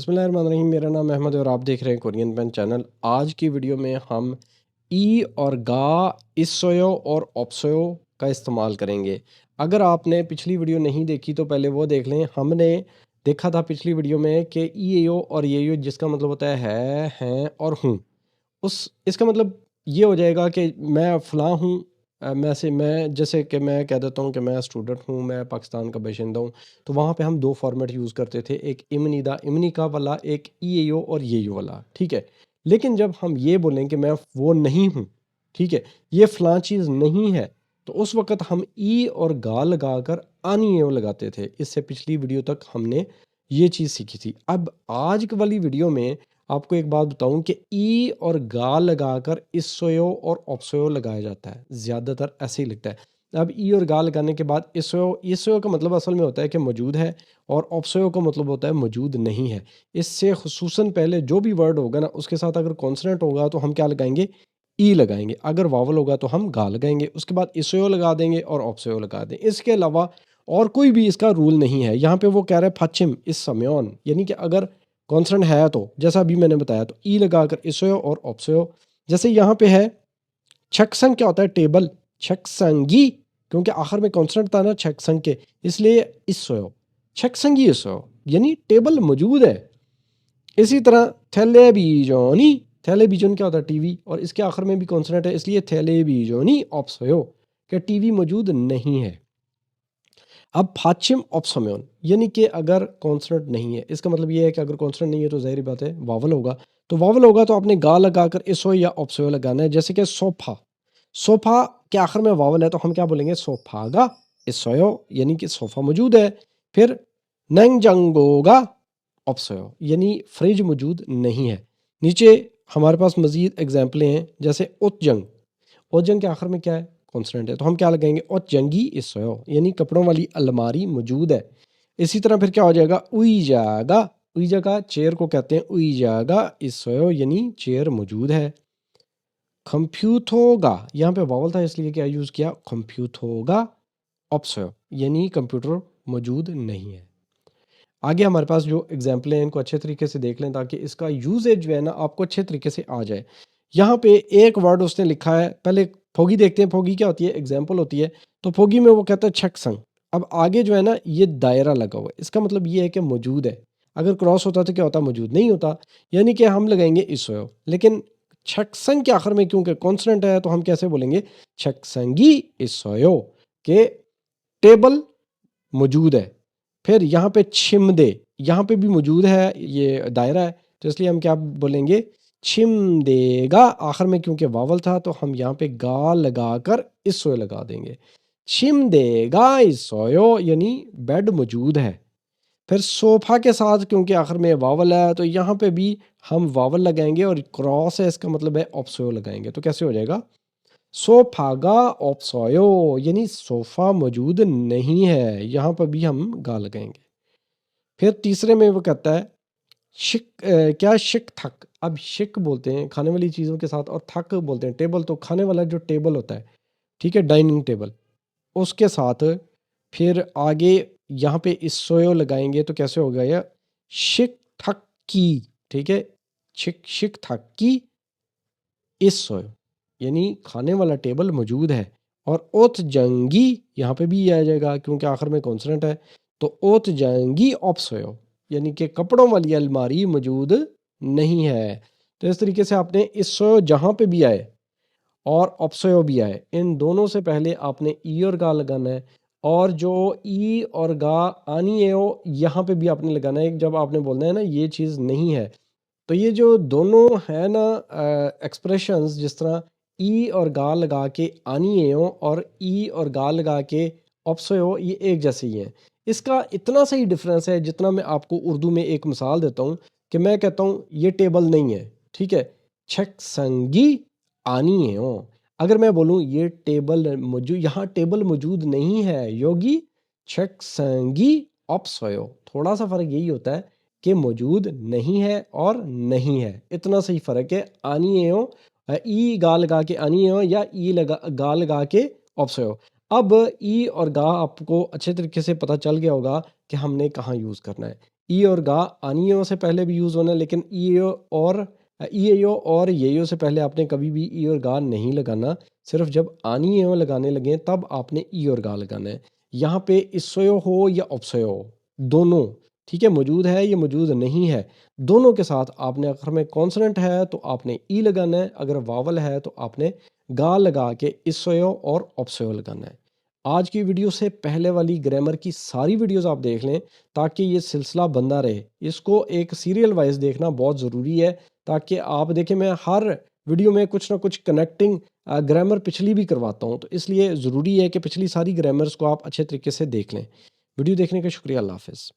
बिस्मिल्लाहिर्रहमानिर्रहीम। मेरा नाम अहमद है और आप देख रहे हैं कोरियन पेन चैनल। आज की वीडियो में हम ई और गा, इसोयो और ऑप्सोयो का इस्तेमाल करेंगे। अगर आपने पिछली वीडियो नहीं देखी तो पहले वो देख लें। हमने देखा था पिछली वीडियो में कि ई एयो और येयो जिसका मतलब होता है, हैं और हूँ। इसका मतलब ये हो जाएगा कि मैं फ़लाँ हूँ। मैं जैसे कि मैं कह देता हूँ कि मैं स्टूडेंट हूँ, मैं पाकिस्तान का बाशिंदा हूँ। तो वहाँ पे हम 2 फ़ॉर्मेट यूज़ करते थे, एक इमनीदा इमनिका वाला, एक ईएयू और येयू वाला, ठीक है? लेकिन जब हम ये बोलें कि मैं वो नहीं हूँ, ठीक है? ये फ़लाँ चीज़ नहीं है, तो उस वक़्त हम ई और गा लगाकर आनियो लगाते थे। इससे पिछली वीडियो तक हमने ये चीज़ सीखी थी। अब आज की वाली वीडियो में आपको एक बात बताऊँ कि ई और गा लगाकर इस्सोयो और ऑप्सोयो लगाया जाता है। ज़्यादातर ऐसे ही लिखता है। अब ई और गा लगाने के बाद इस्सोयो इस्सोयो का मतलब असल में होता है कि मौजूद है और ऑप्सोयो का मतलब होता है मौजूद नहीं है। इससे ख़ुसूसन पहले जो भी वर्ड होगा ना उसके साथ अगर कॉन्सोनेंट होगा तो हम क्या लगाएँगे? ई लगाएँगे। अगर वावल होगा तो हम गा लगाएँगे। उसके बाद इस्सोयो लगा देंगे और ऑप्सोयो लगा दें। इसके अलावा और कोई भी इसका रूल नहीं है। यहाँ पे वो कह रहा है फाचिम इस समयोन, यानी कि अगर कॉन्सोनेंट है तो जैसा अभी मैंने बताया तो ई लगाकर इस्सोयो और ऑप्सोयो। जैसे यहाँ पे है छकसंग, क्या होता है? टेबल। छकसंगी, क्योंकि आखिर में कॉन्सोनेंट था ना छकसंग के, इसलिए इस्सोयो। छकसंगी इस्सोयो यानी टेबल मौजूद है। इसी तरह टेलीविजोनी, टेलीविजन क्या होता है? टीवी, और इसके आखिर में भी कॉन्सोनेंट है इसलिए टेलीविजोनी ऑप्सोयो, कि टीवी मौजूद नहीं है। अब फाचिम ऑप्सोम्योन यानी कि अगर कॉन्सोनेंट नहीं है, इसका मतलब ये है कि अगर कॉन्सोनेंट नहीं है तो ज़ाहिर बात है वावल होगा। तो वावल होगा तो आपने गा लगाकर इसो या ऑप्सोयो लगाना है। जैसे कि सोफा, सोफा के आखिर में वावल है तो हम क्या बोलेंगे? सोफागा इसोयो, यानी कि सोफा मौजूद है। फिर नंगजंगोगा ऑप्सोयो यानी फ्रिज मौजूद नहीं है। नीचे हमारे पास मजीद एग्जाम्पलें हैं, जैसे उतजंग। उतजंग के आखिर में क्या है? कॉन्सोनेंट है, तो हम क्या लगाएंगे? उतजंगी इसोयो यानी कपड़ों वाली अलमारी मौजूद है। इसी तरह फिर क्या हो जाएगा? उई जागा, उई जगह चेयर को कहते हैं उई जागा इसोयो यानी चेयर मौजूद है। कंप्यूथोगा, यहाँ पे वावल था इसलिए क्या यूज़ किया? कंप्यूथोगा ऑप्सोयो यानी कंप्यूटर मौजूद नहीं है। आगे हमारे पास जो एग्जाम्पल हैं इनको अच्छे तरीके से देख लें ताकि इसका यूजेज जो है ना आपको अच्छे तरीके से आ जाए। यहाँ पे एक वर्ड उसने लिखा है, पहले फोगी देखते हैं। फोगी क्या होती है? एग्जाम्पल होती है। तो फोगी में वो कहता है छकसंग। अब आगे जो है ना ये दायरा लगा हुआ है, इसका मतलब ये है कि मौजूद है। अगर क्रॉस होता तो क्या होता? मौजूद नहीं होता। यानी कि हम लगाएंगे इसोयो, लेकिन छकसंग के आखिर में क्योंकि कॉन्सोनेंट है तो हम कैसे बोलेंगे? छकसंगी इसोयो, के टेबल मौजूद है। फिर यहाँ पे छिमदे, यहाँ पे भी मौजूद है, ये दायरा है, तो इसलिए हम क्या बोलेंगे? छिमदेगा। आखिर में क्योंकि वावल था तो हम यहाँ पे गा लगाकर इसोयो लगा देंगे। छिमदेगा इसोयो यानी बेड मौजूद है। फिर सोफा के साथ क्योंकि आखिर में वावल है तो यहाँ पे भी हम वावल लगाएंगे और क्रॉस है, इसका मतलब है ऑप्सोयो लगाएंगे। तो कैसे हो जाएगा? सोफागा ऑप्सोयो यानी सोफा मौजूद नहीं है, यहाँ पर भी हम गा लगाएंगे। फिर तीसरे में वो कहता है शिक, क्या शिक थक। अब शिक बोलते हैं खाने वाली चीज़ों के साथ और थक बोलते हैं टेबल। तो खाने वाला जो टेबल होता है, ठीक है, डाइनिंग टेबल, उसके साथ फिर आगे यहाँ पे इस सोयो लगाएंगे तो कैसे हो गया? शिक थक की, ठीक है, शिक शिक थक की इस सोयो यानी खाने वाला टेबल मौजूद है। और ओत जंगी यहाँ पे भी आ जाएगा क्योंकि आखिर में कॉन्सोनेंट है। तो ओत जंगी ऑप्सोयो यानी कि कपड़ों वाली अलमारी मौजूद नहीं है। तो इस तरीके से आपने इस सोयो जहाँ पे भी आए और ऑप्सोयो भी आए, इन दोनों से पहले आपने ई और गा लगाना है। और जो ई और गा आनी है वो यहाँ पे भी आपने लगाना है जब आपने बोलना है ना ये चीज़ नहीं है। तो ये जो दोनों है ना एक्सप्रेशंस, जिस तरह ई और गा लगा के आनियो और ई और गा लगा के ऑप्सोयो, ये एक जैसे ही हैं। इसका इतना सा ही डिफरेंस है जितना मैं आपको उर्दू में एक मिसाल देता हूँ कि मैं कहता हूँ ये टेबल नहीं है, ठीक है, छक संगी आनियो। अगर मैं बोलूँ ये टेबल मौजूद, यहाँ टेबल मौजूद नहीं है योगी, छक संगी ऑप्सोयो। थोड़ा सा फर्क यही होता है कि मौजूद नहीं है और नहीं है, इतना सही फ़र्क है। आनिए हो, ई गा लगा के आनिए हो या ई लगा गा लगा के ऑप्सो हो। अब ई और गा आपको अच्छे तरीके से पता चल गया होगा कि हमने कहाँ यूज़ करना है। ई और गा आनियो से पहले भी यूज़ होना है, लेकिन ईएओ और येयो से पहले आपने कभी भी ई और गा नहीं लगाना। सिर्फ जब आनियो लगाने लगें तब आपने ई और गा लगाना है। यहाँ पे इस्सोयो हो या ऑप्सयो हो, दोनों ठीक है, मौजूद है या मौजूद नहीं है, दोनों के साथ आपने अगर में कॉन्सोनेंट है तो आपने ई लगाना है, अगर वावल है तो आपने गा लगा के इस्सोयो और ऑप्सयो लगाना है। आज की वीडियो से पहले वाली ग्रामर की सारी वीडियोस आप देख लें ताकि ये सिलसिला बंदा रहे। इसको एक सीरियल वाइज देखना बहुत ज़रूरी है ताकि आप देखें, मैं हर वीडियो में कुछ ना कुछ कनेक्टिंग ग्रामर पिछली भी करवाता हूँ, तो इसलिए ज़रूरी है कि पिछली सारी ग्रामर्स को आप अच्छे तरीके से देख लें। वीडियो देखने का शुक्रिया। अल्लाह हाफ़िज़।